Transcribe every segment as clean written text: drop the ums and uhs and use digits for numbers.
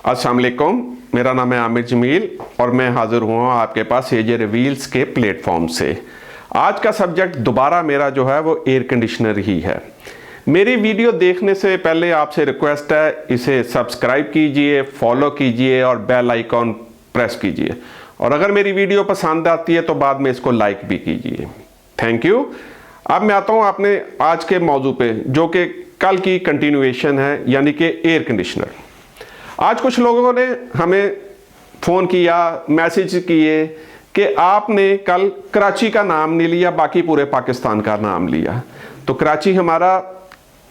अस्सलाम वालेकुम, मेरा नाम है आमिर जमील और मैं हाज़िर हुआ आपके पास एजे रिवील्स के प्लेटफॉर्म से। आज का सब्जेक्ट दोबारा मेरा जो है वो एयर कंडीशनर ही है। मेरी वीडियो देखने से पहले आपसे रिक्वेस्ट है, इसे सब्सक्राइब कीजिए, फॉलो कीजिए और बेल आइकॉन प्रेस कीजिए। और अगर मेरी वीडियो पसंद आती है तो बाद में इसको लाइक भी कीजिए। Thank you. अब मैं आता हूँ अपने आज के मौजू पे, जो कि कल की कंटिन्यूएशन है, यानी कि एयर कंडीशनर। आज कुछ लोगों ने हमें फ़ोन किया, मैसेज किए कि आपने कल कराची का नाम नहीं लिया, बाकी पूरे पाकिस्तान का नाम लिया। तो कराची हमारा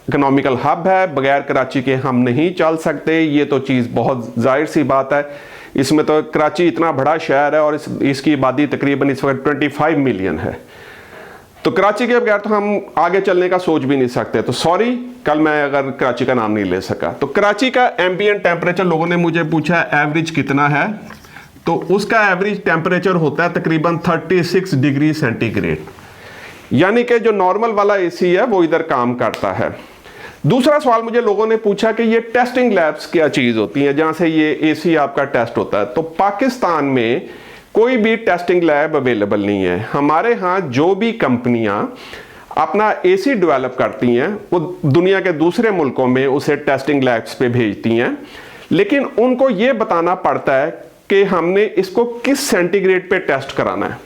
इकोनॉमिकल हब है, बगैर कराची के हम नहीं चल सकते। ये तो चीज़ बहुत जाहिर सी बात है। इसमें तो कराची इतना बड़ा शहर है और इसकी आबादी तकरीबन इस वक्त 25 मिलियन है। तो कराची के बगैर तो हम आगे चलने का सोच भी नहीं सकते। तो सॉरी, कल मैं अगर कराची का नाम नहीं ले सका। तो कराची का एम्बिएंट टेम्परेचर लोगों ने मुझे पूछा एवरेज कितना है, तो उसका एवरेज टेम्परेचर होता है तकरीबन 36 डिग्री सेंटीग्रेड, यानी कि जो नॉर्मल वाला एसी है वो इधर काम करता है। दूसरा सवाल मुझे लोगों ने पूछा कि ये टेस्टिंग लैब्स क्या चीज़ होती हैं जहाँ से ये एसी आपका टेस्ट होता है। तो पाकिस्तान में कोई भी टेस्टिंग लैब अवेलेबल नहीं है। हमारे यहाँ जो भी कंपनियां अपना एसी डेवलप करती हैं वो दुनिया के दूसरे मुल्कों में उसे टेस्टिंग लैब्स पे भेजती हैं, लेकिन उनको ये बताना पड़ता है कि हमने इसको किस सेंटीग्रेड पे टेस्ट कराना है।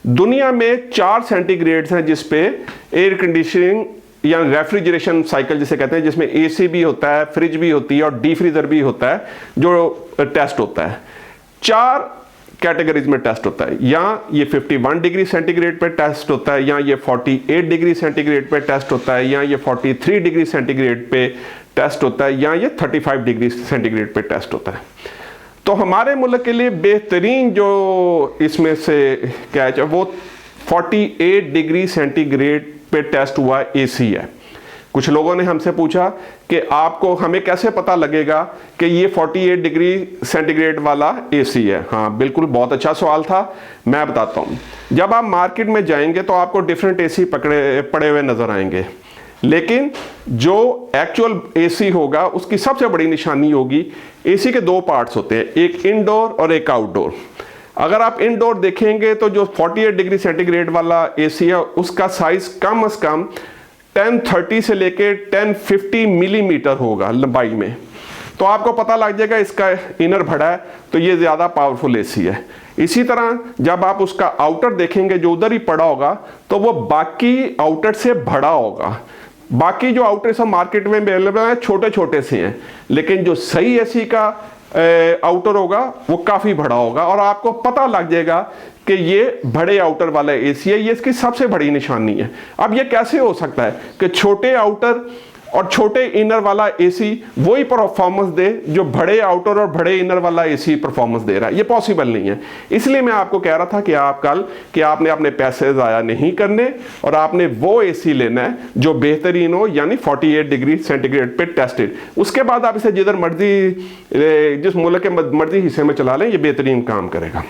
दुनिया में 4 सेंटीग्रेड्स हैं जिस पे एयर कंडीशनिंग या रेफ्रिजरेशन साइकिल जिसे कहते हैं, जिसमें एसी भी होता है, फ्रिज भी होती है और डीप फ्रीजर भी होता है जो टेस्ट होता है। 4 कैटेगरीज में टेस्ट होता है। या ये 51 डिग्री सेंटीग्रेड पे टेस्ट होता है, या ये 48 डिग्री सेंटीग्रेड पे टेस्ट होता है, या ये 43 डिग्री सेंटीग्रेड पे टेस्ट होता है, या ये 35 डिग्री सेंटीग्रेड पे टेस्ट होता है। तो हमारे मुल्क के लिए बेहतरीन जो इसमें से क्या है वो 48 डिग्री सेंटीग्रेड पे टेस्ट हुआ एसी है। कुछ लोगों ने हमसे पूछा कि आपको हमें कैसे पता लगेगा कि ये 48 डिग्री सेंटीग्रेड वाला एसी है। हाँ बिल्कुल, बहुत अच्छा सवाल था, मैं बताता हूँ। जब आप मार्केट में जाएंगे तो आपको डिफरेंट एसी पड़े हुए नज़र आएंगे, लेकिन जो एक्चुअल एसी होगा उसकी सबसे बड़ी निशानी होगी, एसी के 2 पार्ट्स होते हैं, एक इनडोर और एक आउटडोर। अगर आप इनडोर देखेंगे तो जो 48 डिग्री सेंटीग्रेड वाला एसी है उसका साइज कम से कम 1030 से लेके 1050 मिलीमीटर होगा लंबाई में। तो आपको पता लग जाएगा इसका इनर बड़ा है तो ये ज़्यादा पावरफुल एसी है। इसी तरह जब आप उसका आउटर देखेंगे जो उधर ही पड़ा होगा तो वो बाकी आउटर से बड़ा होगा। बाकी जो आउटर सब मार्केट में अवेलेबल है छोटे छोटे से हैं, लेकिन जो सही एसी का आउटर होगा वो काफ़ी बड़ा होगा और आपको पता लग जाएगा कि ये बड़े आउटर वाला एसी है। ये इसकी सबसे बड़ी निशानी है। अब ये कैसे हो सकता है कि छोटे आउटर और छोटे इनर वाला एसी वही परफॉर्मेंस दे जो बड़े आउटर और बड़े इनर वाला एसी परफॉर्मेंस दे रहा है? ये पॉसिबल नहीं है। इसलिए मैं आपको कह रहा था कि आप कल कि आपने अपने पैसे ज़ाया नहीं करने और आपने वो एसी लेना है जो बेहतरीन हो, यानी 48 डिग्री सेंटीग्रेड पे टेस्टेड। उसके बाद आप इसे जिधर मर्जी, जिस मुल्क के मर्जी हिस्से में चला लें, ये बेहतरीन काम करेगा।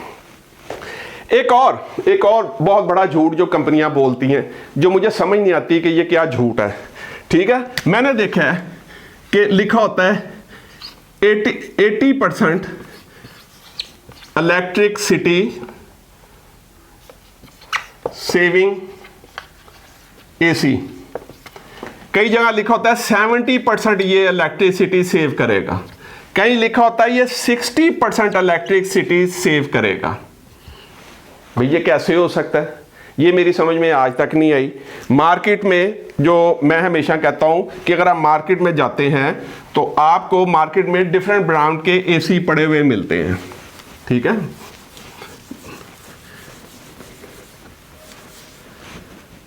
एक और बहुत बड़ा झूठ जो कंपनियां बोलती हैं, जो मुझे समझ नहीं आती कि ये क्या झूठ है। ठीक है, मैंने देखा है कि लिखा होता है 80% इलेक्ट्रिसिटी सेविंग एसी। कई जगह लिखा होता है 70% ये इलेक्ट्रिसिटी सेव करेगा, कहीं लिखा होता है ये 60% इलेक्ट्रिसिटी सेव करेगा। भैया कैसे हो सकता है? ये मेरी समझ में आज तक नहीं आई। मार्केट में जो मैं हमेशा कहता हूं कि अगर आप मार्केट में जाते हैं तो आपको मार्केट में डिफरेंट ब्रांड के एसी पड़े हुए मिलते हैं। ठीक है,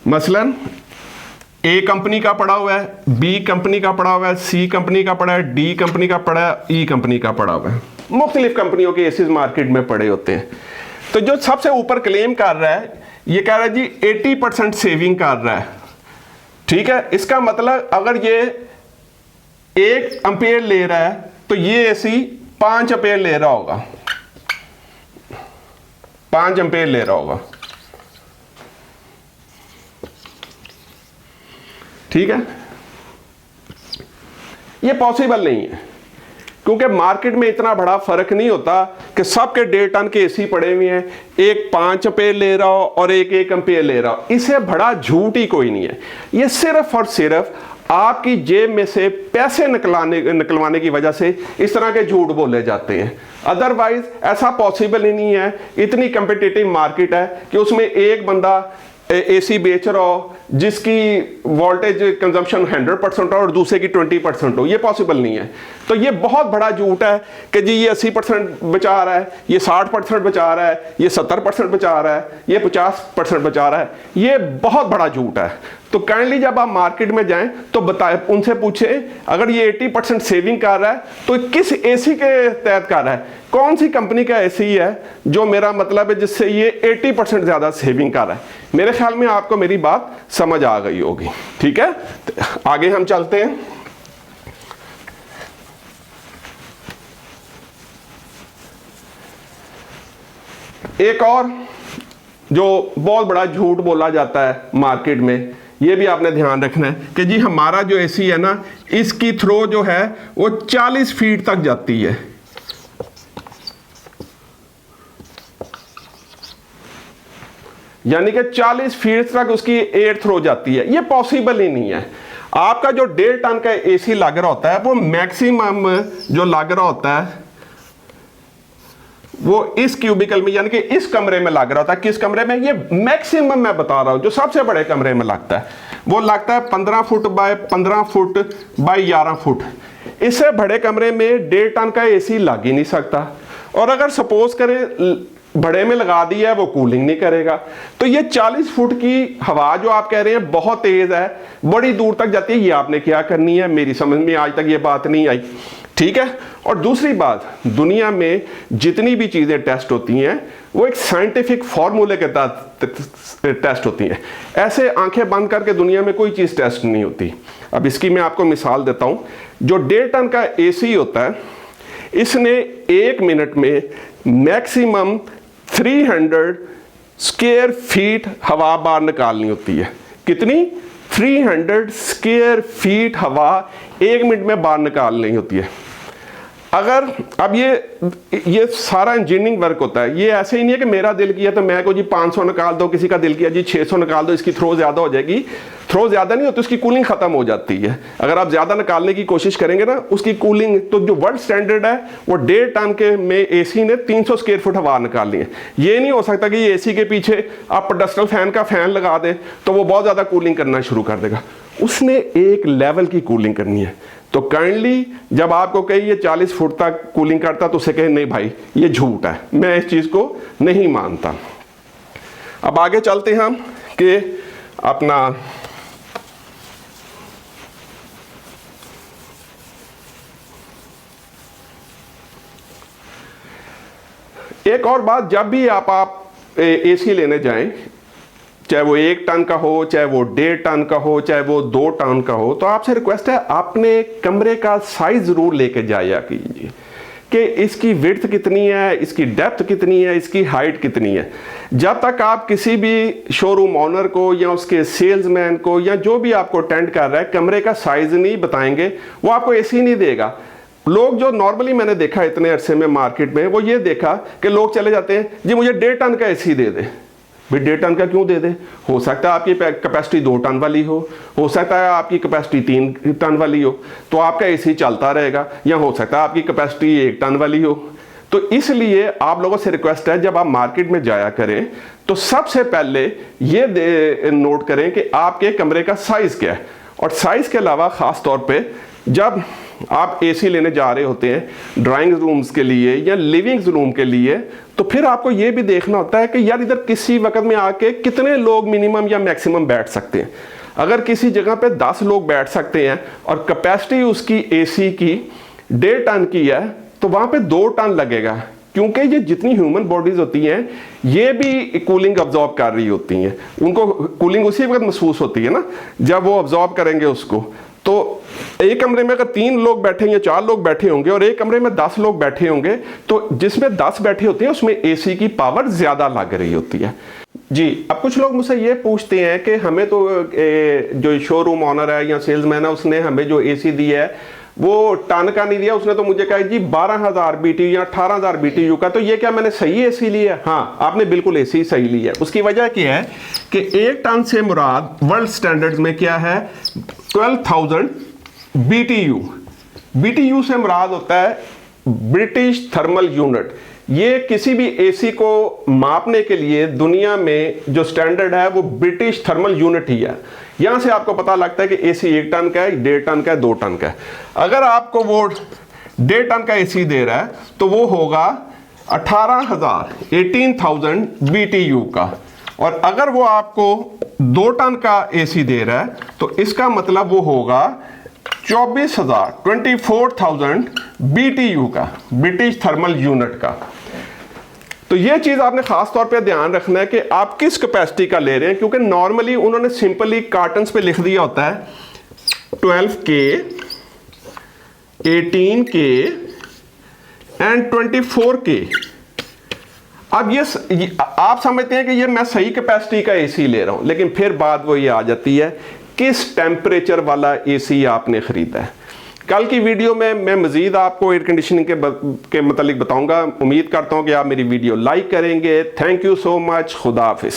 मसलन ए कंपनी का पड़ा हुआ है, बी कंपनी का पड़ा हुआ है, सी कंपनी का पड़ा है, डी कंपनी का पड़ा है, ई कंपनी का पड़ा हुआ है। मुख्तलिफ कंपनियों के एसीज मार्केट में पड़े होते हैं। तो जो सबसे ऊपर क्लेम कर रहा है ये कह रहा है जी 80% सेविंग कर रहा है। ठीक है, इसका मतलब अगर ये 1 एम्पेयर ले रहा है तो ये एसी 5 एम्पेयर ले रहा होगा, 5 एम्पेयर ले रहा होगा। ठीक है, ये पॉसिबल नहीं है। क्योंकि मार्केट में इतना बड़ा फर्क नहीं होता कि सबके 1.5 टन के एसी पड़े हुए हैं, एक 5 एम्पेयर ले रहा हो और एक 1 एम्पेयर ले रहा हो। इससे बड़ा झूठ ही कोई नहीं है। ये सिर्फ और सिर्फ आपकी जेब में से पैसे निकलवाने की वजह से इस तरह के झूठ बोले जाते हैं। अदरवाइज ऐसा पॉसिबल ही नहीं है। इतनी कंपिटिटिव मार्केट है कि उसमें एक बंदा एसी बेच रहा हो जिसकी वोल्टेज कंजम्पशन 100% हो और दूसरे की 20% हो, ये पॉसिबल नहीं है। तो ये बहुत बड़ा झूठ है कि जी ये 80% बचा रहा है, ये 60% बचा रहा है, ये 70% बचा रहा है, ये 50% बचा रहा है। ये बहुत बड़ा झूठ है। तो काइंडली जब आप मार्केट में जाएं तो बताएं, उनसे पूछें अगर ये 80% सेविंग कर रहा है तो किस एसी के तहत कर रहा है, कौन सी कंपनी का एसी है जो मेरा मतलब है जिससे ये 80% ज़्यादा सेविंग कर रहा है। मेरे ख्याल में आपको मेरी बात समझ आ गई होगी। ठीक है, आगे हम चलते हैं। एक और जो बहुत बड़ा झूठ बोला जाता है मार्केट में, ये भी आपने ध्यान रखना है कि जी हमारा जो एसी है ना, इसकी थ्रो जो है वो 40 फीट तक जाती है। यानी कि 40 फीट तक उसकी एयर थ्रो जाती है। ये पॉसिबल ही नहीं है। आपका जो 1.5 टन का एसी लग रहा होता है वो मैक्सिमम जो लग रहा होता है वो इस क्यूबिकल में, यानी कि इस कमरे में लग रहा होता है। किस कमरे में? ये मैक्सिमम मैं बता रहा हूं, जो सबसे बड़े कमरे में लगता है वो लगता है 15 foot by 15 foot by 11 foot. इससे बड़े कमरे में 1.5 टन का एसी लग ही नहीं सकता। और अगर सपोज करें बड़े में लगा दिया है, वो कूलिंग नहीं करेगा। तो ये 40 फुट की हवा जो आप कह रहे हैं बहुत तेज है, बड़ी दूर तक जाती है, ये आपने क्या करनी है? मेरी समझ में आज तक ये बात नहीं आई। ठीक है। और दूसरी बात, दुनिया में जितनी भी चीजें टेस्ट होती हैं वो एक साइंटिफिक फॉर्मूले के तहत टेस्ट होती हैं। ऐसे आंखें बंद करके दुनिया में कोई चीज टेस्ट नहीं होती। अब इसकी मैं आपको मिसाल देता हूं। जो 1.5 टन का एसी होता है, इसने 1 मिनट में मैक्सिमम 300 स्क्वायर फीट हवा बाहर निकालनी होती है। कितनी? 300 स्क्वायर फीट हवा 1 मिनट में बाहर निकालनी होती है। अगर अब ये सारा इंजीनियरिंग वर्क होता है। ये ऐसे ही नहीं है कि मेरा दिल किया तो मैं को जी 500 निकाल दो, किसी का दिल किया जी 600 निकाल दो, इसकी थ्रो ज्यादा हो जाएगी। थ्रो ज्यादा नहीं होती, उसकी कूलिंग खत्म हो जाती है। अगर आप ज्यादा निकालने की कोशिश करेंगे ना, उसकी कूलिंग, तो जो वर्ल्ड स्टैंडर्ड है वो 1.5 टन के में एसी ने 300 स्क्वायर फुट हवा निकालनी है। ये नहीं हो सकता कि ये एसी के पीछे आप पेडेस्टल फैन का फैन लगा दें तो वो बहुत ज्यादा कूलिंग करना शुरू कर देगा। उसने एक लेवल की कूलिंग करनी है। तो काइंडली जब आपको कही ये 40 फुट तक कूलिंग करता तो उसे कहे नहीं भाई ये झूठ है, मैं इस चीज को नहीं मानता। अब आगे चलते हैं हम कि अपना एक और बात, जब भी आप एसी लेने जाएं, चाहे वो 1 टन का हो, चाहे वो 1.5 टन का हो, चाहे वो 2 टन का हो, तो आपसे रिक्वेस्ट है आपने कमरे का साइज जरूर लेके जाया कीजिए कि इसकी विड्थ कितनी है, इसकी डेप्थ कितनी है, इसकी हाइट कितनी है। जब तक आप किसी भी शोरूम ओनर को या उसके सेल्समैन को या जो भी आपको अटेंड कर रहा है कमरे का साइज नहीं बताएंगे, वो आपको एसी नहीं देगा। लोग जो नॉर्मली मैंने देखा इतने अरसे में मार्केट में, वो ये देखा कि लोग चले जाते हैं जी मुझे 1.5 टन का एसी दे दे। भाई 1.5 टन का क्यों दे दे? हो सकता है आपकी कैपेसिटी 2 टन वाली हो सकता है आपकी कैपेसिटी 3 टन वाली हो, तो आपका एसी चलता रहेगा। या हो सकता है आपकी कैपेसिटी 1 टन वाली हो। तो इसलिए आप लोगों से रिक्वेस्ट है जब आप मार्केट में जाया करें तो सबसे पहले ये नोट करें कि आपके कमरे का साइज क्या है। और साइज के अलावा खास तौर पे जब आप एसी लेने जा रहे होते हैं ड्राइंग रूम्स के लिए या लिविंग रूम के लिए, तो फिर आपको ये भी देखना होता है कि यार इधर किसी वक्त में आके कितने लोग मिनिमम या मैक्सिमम बैठ सकते हैं। अगर किसी जगह पे 10 लोग बैठ सकते हैं और कैपेसिटी उसकी एसी की 1.5 टन की है, तो वहां पे 2 टन लगेगा, क्योंकि ये जितनी ह्यूमन बॉडीज होती हैं ये भी कूलिंग अब्जॉर्ब कर रही होती हैं। उनको कूलिंग उसी वक्त महसूस होती है ना जब वो अब्जॉर्ब करेंगे उसको। तो एक कमरे में अगर 3 लोग बैठे या 4 लोग बैठे होंगे और एक कमरे में 10 लोग बैठे होंगे, तो जिसमें 10 बैठे होते हैं उसमें एसी की पावर ज्यादा लग रही होती है। जी, अब कुछ लोग मुझसे ये पूछते हैं कि हमें तो जो शोरूम ऑनर है या सेल्समैन है उसने हमें जो एसी दी है वो टन का नहीं दिया उसने, तो मुझे कहा जी 12,000 BTU या 18,000 BTU का, तो ये क्या मैंने सही एसी लिया? हाँ, आपने बिल्कुल एसी सही लिया। उसकी वजह क्या है कि 1 टन से मुराद वर्ल्ड स्टैंडर्ड्स में क्या है, 12,000 BTU। BTU से मुराद होता है ब्रिटिश थर्मल यूनिट। ये किसी भी एसी को मापने के लिए दुनिया में जो स्टैंडर्ड है वो ब्रिटिश थर्मल यूनिट ही है। यहां से आपको पता लगता है कि एसी 1 टन का है, 1.5 टन का है, 2 टन का है। अगर आपको वो 1.5 टन का एसी दे रहा है तो वो होगा 18,000 BTU का, और अगर वो आपको 2 टन का एसी दे रहा है तो इसका मतलब वो होगा 24,000 BTU का, ब्रिटिश थर्मल यूनिट का। तो ये चीज आपने खास तौर पे ध्यान रखना है कि आप किस कैपेसिटी का ले रहे हैं, क्योंकि नॉर्मली उन्होंने सिंपली कार्टन्स पे लिख दिया होता है 12K, 18K एंड 24K। अब ये आप समझते हैं कि ये मैं सही कैपेसिटी का एसी ले रहा हूं, लेकिन फिर बात वो ये आ जाती है किस टेम्परेचर वाला एसी आपने खरीदा है। कल की वीडियो में मैं मजीद आपको एयर कंडीशनिंग के मतलब बताऊंगा। उम्मीद करता हूं कि आप मेरी वीडियो लाइक करेंगे। Thank you so much. खुदा हाफिज।